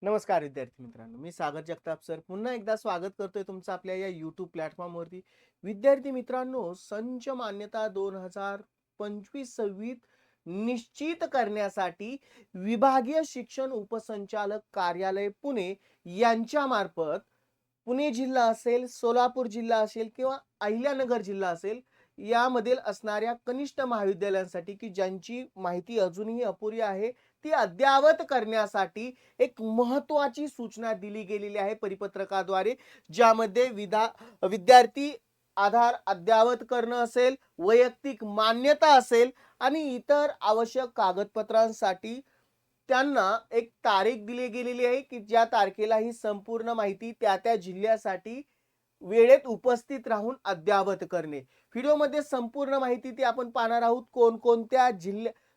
नमस्कार विद्यार्थी मित्रांनो, मी सागर जगताप सर पुन्हा एकदा स्वागत करतोय तुमचं आपल्या या YouTube प्लॅटफॉर्मवरती. विद्यार्थी मित्रांनो, संच मान्यता 2025-26 निश्चित करण्यासाठी विभागीय शिक्षण उपसंचालक कार्यालय पुणे यांच्या मार्फत पुणे जिल्हा असेल, सोलापूर जिल्हा असेल किंवा अहिल्यानगर जिल्हा असेल, यामधील असणाऱ्या कनिष्ठ महाविद्यालयांसाठी की ज्यांची माहिती अजूनही अपुरी आहे, ती अद्ययावत करण्यासाठी एक महत्त्वाची सूचना दिली गेलेली आहे परिपत्रकाद्वारे. ज्यामध्ये विद्यार्थी आधार अद्ययावत करणं असेल, वैयक्तिक मान्यता असेल आणि इतर आवश्यक कागदपत्रांसाठी त्यांना एक तारीख दिली गेलेली आहे की ज्या तारखेला ही संपूर्ण माहिती त्या जिल्ह्यासाठी वेळेत उपस्थित राहून अद्ययावत करणे. व्हिडिओमध्ये संपूर्ण माहिती ती आपण पाहणार आहोत. कोणकोणत्या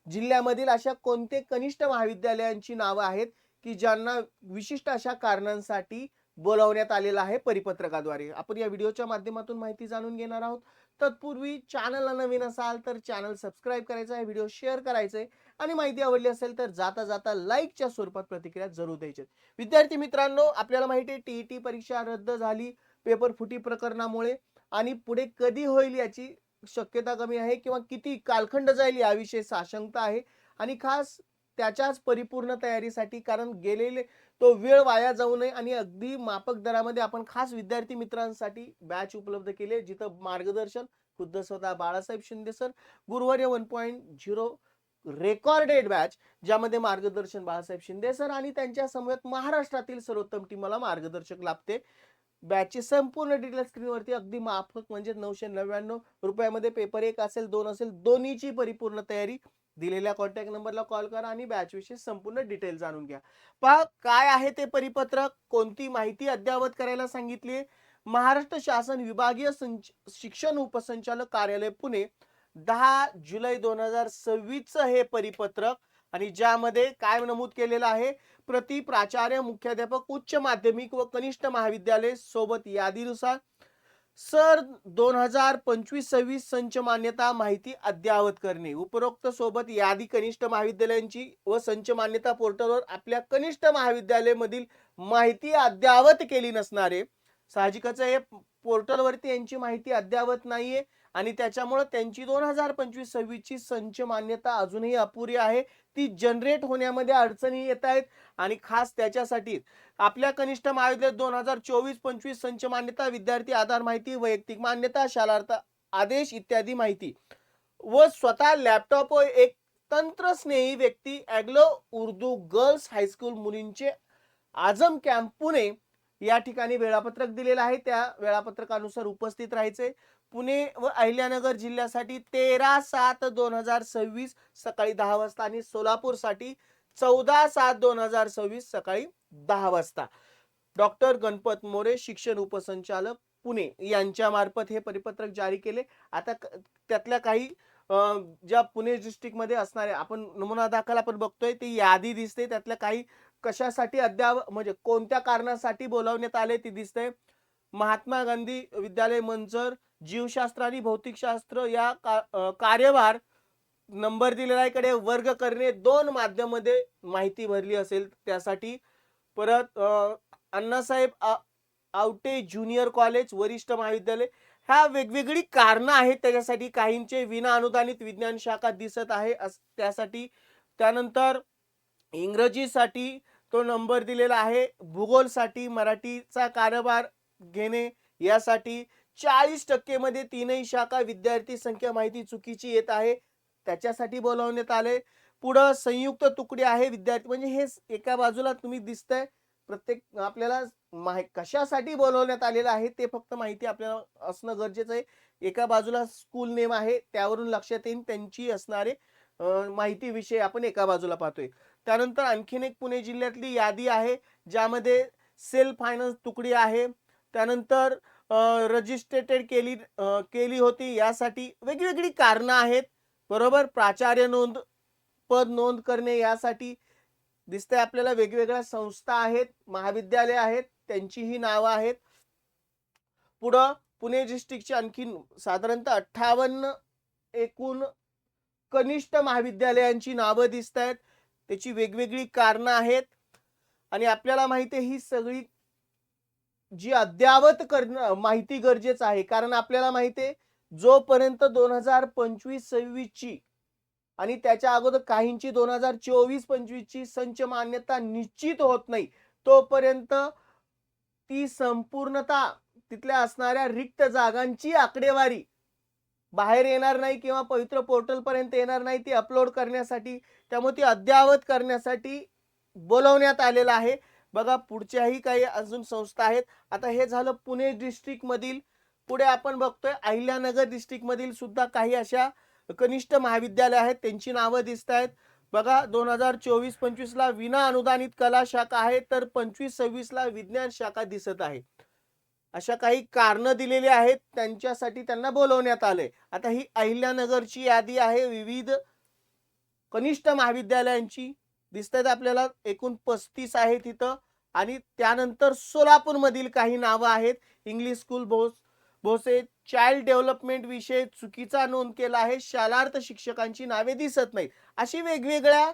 जिल्ह्यामधील अशा कोणते कनिष्ठ महाविद्यालयांची नावं आहेत की ज्यांना विशिष्ट अशा कारणांसाठी बोलावण्यात आलेलं आहे परिपत्रकाद्वारे. आपण या व्हिडिओच्या माध्यमातून माहिती जाणून घेणार आहोत. तत्पूर्वी चॅनलला नवीन असाल तर चॅनल सबस्क्राईब करायचं आहे, व्हिडिओ शेअर करायचे आणि माहिती आवडली असेल तर जाता जाता लाईकच्या स्वरूपात प्रतिक्रिया जरूर द्यायची. विद्यार्थी मित्रांनो, आपल्याला माहिती आहे टीईटी परीक्षा रद्द झाली पेपर फुटी प्रकरणामुळे आणि पुढे कधी होईल याची शक्यता कमी आहे किंवा किती कालखंड जाईल याविषयी साशंकता आहे आणि खास त्याच्याच परिपूर्ण तयारीसाठी कारण गेलेले तो वेळ वाया जाऊ नये आणि अगदी माफक दरामध्ये आपण खास विद्यार्थी मित्रांसाठी बॅच उपलब्ध केले जिथं मार्गदर्शन खुद्द स्वतः बाळासाहेब शिंदे सर. गुरुवारी 1.0 रेकॉर्डेड बॅच ज्यामध्ये मार्गदर्शन बाळासाहेब शिंदे सर आणि त्यांच्या समवेत महाराष्ट्रातील सर्वोत्तम टीमला मार्गदर्शक लाभते. बॅचचे संपूर्ण डिटेल स्क्रीनवरती अगदी माफक म्हणजे 999 रुपयामध्ये पेपर 1 असेल 2 असेल दोन्हीची परिपूर्ण तयारी. दिलेल्या कॉन्टॅक्ट नंबरला कॉल करा आणि बॅच विषयी संपूर्ण डिटेल जाणून घ्या. पहा काय आहे ते परिपत्रक, कोणती माहिती अद्ययावत करायला सांगितली. महाराष्ट्र शासन विभागीय शिक्षण उपसंचालक कार्यालय पुणे 10 जुलै 2026 हे परिपत्रक आणि ज्यामध्ये काय नमूद केलेलं आहे, प्रति प्राचार्य मुख्याध्यापक उच्च माध्यमिक व कनिष्ठ महाविद्यालय सोबत यादीनुसार सर 2025-26 संच मान्यता माहिती अद्ययावत करणे. उपरोक्त सोबत यादी कनिष्ठ महाविद्यालयांची व संच मान्यता पोर्टलवर आपल्या कनिष्ठ महाविद्यालयामधील माहिती अद्ययावत केली नसणारे, साहजिकच आहे पोर्टलवरती यांची माहिती अद्ययावत नाहीये आणि त्याच्यामुळे त्यांची 2025-26 ची संच मान्यता अजूनही अपुरी आहे. ती जनरेट होण्यामध्ये अडचणी येत आहेत आणि खास त्याच्यासाठी आपल्या कनिष्ठ महाविद्यालयात 2024-25 संच मान्यता, विद्यार्थी आधार माहिती, वैयक्तिक मान्यता, शालार्थ आदेश इत्यादी माहिती व स्वतः लॅपटॉप व एक तंत्रस्नेही व्यक्ती ॲग्लो उर्दू गर्ल्स हायस्कूल मुलींचे आझम कॅम्प पुणे या ठिकाणी वेळापत्रक दिलेलं आहे. त्या वेळापत्रकानुसार उपस्थित राहायचे. पुणे व अहिल्यानगर जिल्ह्यासाठी 13/7/2026 सकाळी 10 वाजता आणि सोलापूरसाठी 14/7/2026 सकाळी 10 वाजता. डॉक्टर गणपत मोरे शिक्षण उपसंचालक पुणे यांच्या मार्फत हे परिपत्रक जारी केले. आता त्यातल्या काही ज्या पुणे डिस्ट्रिक्ट मध्ये असणारे आपण नमुना दाखल आपण बघतोय ती यादी दिसते. त्यातल्या काही कशासाठी अद्याप म्हणजे कोणत्या कारणासाठी बोलावण्यात आले ती दिसते. महात्मा गांधी विद्यालय मंचर जीवशास्त्र आणि भौतिकशास्त्र या कार्यभार नंबर दिलेला आहे कडे वर्ग करणे 2 माध्यमामध्ये माहिती भरली असेल त्यासाठी. परत अण्णासाहेब आवटे ज्युनियर कॉलेज वरिष्ठ महाविद्यालय ह्या वेगवेगळी कारणं आहेत त्याच्यासाठी. काहींचे विना अनुदानित विज्ञान शाखा दिसत आहे त्यासाठी. त्यानंतर इंग्रजीसाठी तो नंबर दिलेला आहे. भूगोलसाठी मराठीचा कारभार घेणे यासाठी 40% मध्ये तीनही शाखा विद्यार्थी संख्या माहिती चुकीची येत आहे त्याच्यासाठी बोलावण्यात आले. पुढे संयुक्त तुकडी आहे विद्यार्थी म्हणजे हे एका बाजूला तुम्ही दिसतंय प्रत्येक आपल्याला कशासाठी बोलवण्यात आलेलं आहे ते फक्त माहिती आपल्याला असणं गरजेचं आहे. एका बाजूला स्कूल नेम आहे त्यावरून लक्षात येईल त्यांची असणारे माहिती विषय आपण एका बाजूला पाहतोय. त्यानंतर आणखीन एक पुणे जिल्ह्यातली यादी आहे ज्यामध्ये सेल्फ फायनान्स तुकडी आहे. त्यानंतर रजिस्ट्रेटेड केली होती यासाठी वेगवेगळी कारणं आहेत बरोबर. प्राचार्य नोंद पद नोंद करणे यासाठी दिसतंय आपल्याला. वेगवेगळ्या संस्था आहेत महाविद्यालय आहेत त्यांचीही नावं आहेत. पुढं पुणे डिस्ट्रिक्टची आणखीन साधारणतः 58 एकूण कनिष्ठ महाविद्यालयांची नावं दिसत आहेत त्याची वेगवेगळी कारणं आहेत. आणि आपल्याला माहिती आहे ही सगळी जी अद्ययावत करणं माहिती गरजेचं आहे. कारण आपल्याला माहिती आहे जोपर्यंत 2025-26 ची आणि त्याच्या अगोदर काहींची 2024-25 ची संच मान्यता निश्चित होत नाही, तोपर्यंत ती संपूर्णतः तिथल्या असणाऱ्या रिक्त जागांची आकडेवारी बाहेर येणार नाही किंवा पवित्र पोर्टलपर्यंत येणार नाही ती अपलोड करण्यासाठी. त्यामुळे ती अद्ययावत करण्यासाठी बोलावण्यात आलेलं आहे. बघा पुढच्याही काही अजून संस्था आहेत. आता हे झालं पुणे डिस्ट्रिक्टमधील. पुढे आपण बघतोय अहिल्यानगर डिस्ट्रिक्टमधील सुद्धा काही अशा कनिष्ठ महाविद्यालय आहेत. त्यांची नावं दिसतायत. बघा 2024-25 ला विना अनुदानित कला शाखा आहे, तर 25-26 ला विज्ञान शाखा दिसत आहे. अशा काही कारणं दिलेली आहेत, त्यांच्यासाठी त्यांना बोलवण्यात आलंय. आता ही अहिल्यानगरची यादी आहे विविध कनिष्ठ महाविद्यालयांची. दिसतात आपल्याला एकूण 35 आहेत तिथं. आणि त्यानंतर सोलापूरमधील काही नावं आहेत. English school Bhose child development विषय चुकीचा नोंद केला आहे. शालार्थ शिक्षकांची नावे दिसत नाहीत. अशी वेगवेगळ्या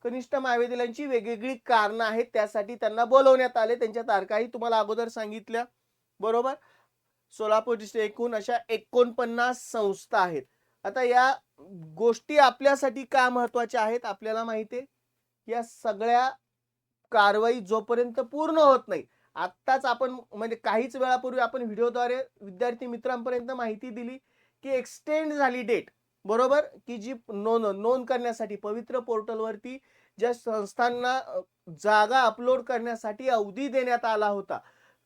कनिष्ठ महाविद्यालयांची वेगवेगळी कारणं आहेत. त्यासाठी त्यांना बोलवण्यात आले. त्यांच्या तारखाही तुम्हाला अगोदर सांगितल्या. बरोबर. सोलापूर डिस्ट्रिक्ट एकूण अशा 49 संस्था आहेत. आता या गोष्टी आपल्यासाठी का महत्वाच्या आहेत आपल्याला माहिती आहे. या सगळ्या कारवाई जोपर्यंत पूर्ण होत नाही, आत्ताच आपण म्हणजे काहीच वेळापूर्वी आपण व्हिडिओद्वारे विद्यार्थी मित्रांपर्यंत माहिती दिली की एक्सटेंड झाली डेट. बरोबर, की जी नोंद करण्यासाठी पवित्र पोर्टलवरती ज्या संस्थांना जागा अपलोड करण्यासाठी अवधी देण्यात आला होता,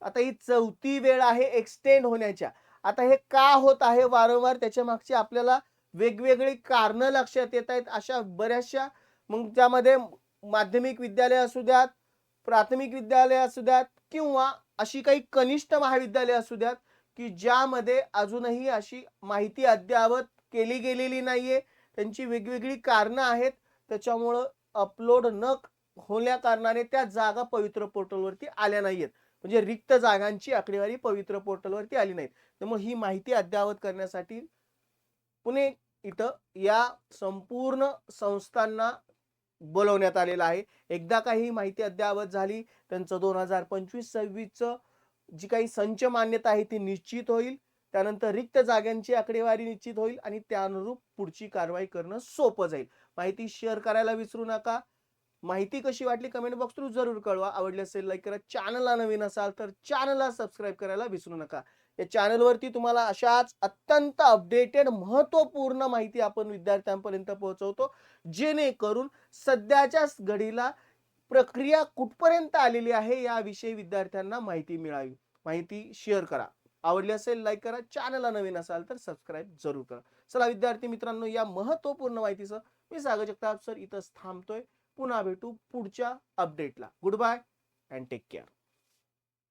आता ही 4थी वेळ आहे एक्सटेंड होण्याच्या. आता हे का होत आहे वारंवार, त्याच्या मागची आपल्याला वेगवेगळी कारणं लक्षात येत आहेत. अशा बऱ्याचशा मग त्यामध्ये माध्यमिक विद्यालय असू द्यात, प्राथमिक विद्यालय असू द्यात किंवा अशी काही कनिष्ठ महाविद्यालय असू द्यात की ज्यामध्ये अजूनही अशी माहिती अद्ययावत केली गेलेली नाहीये. त्यांची वेगवेगळी कारणं आहेत. त्याच्यामुळं अपलोड न होण्या कारणाने त्या जागा पवित्र पोर्टलवरती आल्या नाहीयेत. म्हणजे रिक्त जागांची आकडेवारी पवित्र पोर्टलवरती आली नाहीत. त्यामुळे ही माहिती अद्ययावत करण्यासाठी पुणे इथं या संपूर्ण संस्थांना बोलवण्यात आलेलं आहे. एकदा काही माहिती अद्ययावत झाली, त्यांचं 2025-26 चं जी काही संच मान्यता आहे ती निश्चित होईल. त्यानंतर रिक्त जागांची आकडेवारी निश्चित होईल आणि त्यानुरूप पुढची कारवाई करणं सोपं जाईल. माहिती शेअर करायला विसरू नका. माहिती कशी वाटली कमेंट बॉक्स थ्रू जरूर कळवा. आवडली असेल लाईक करा. चॅनलला नवीन असाल तर चॅनलला सबस्क्राईब करायला विसरू नका. या चॅनलवरती तुम्हाला अशाच अत्यंत अपडेटेड महत्त्वपूर्ण माहिती आपण विद्यार्थ्यांपर्यंत पोहोचवतो, जेणेकरून सध्याच्या घडीला प्रक्रिया कुठपर्यंत आलेली आहे याविषयी विद्यार्थ्यांना माहिती मिळावी. माहिती शेअर करा. आवडली असेल लाईक करा. चॅनलला नवीन असाल तर सबस्क्राईब जरूर करा. चला विद्यार्थी मित्रांनो, या महत्त्वपूर्ण माहितीसह मी सागर जगताप सर इथंच थांबतोय. पुन्हा भेटू पुढच्या अपडेटला. Goodbye and take care.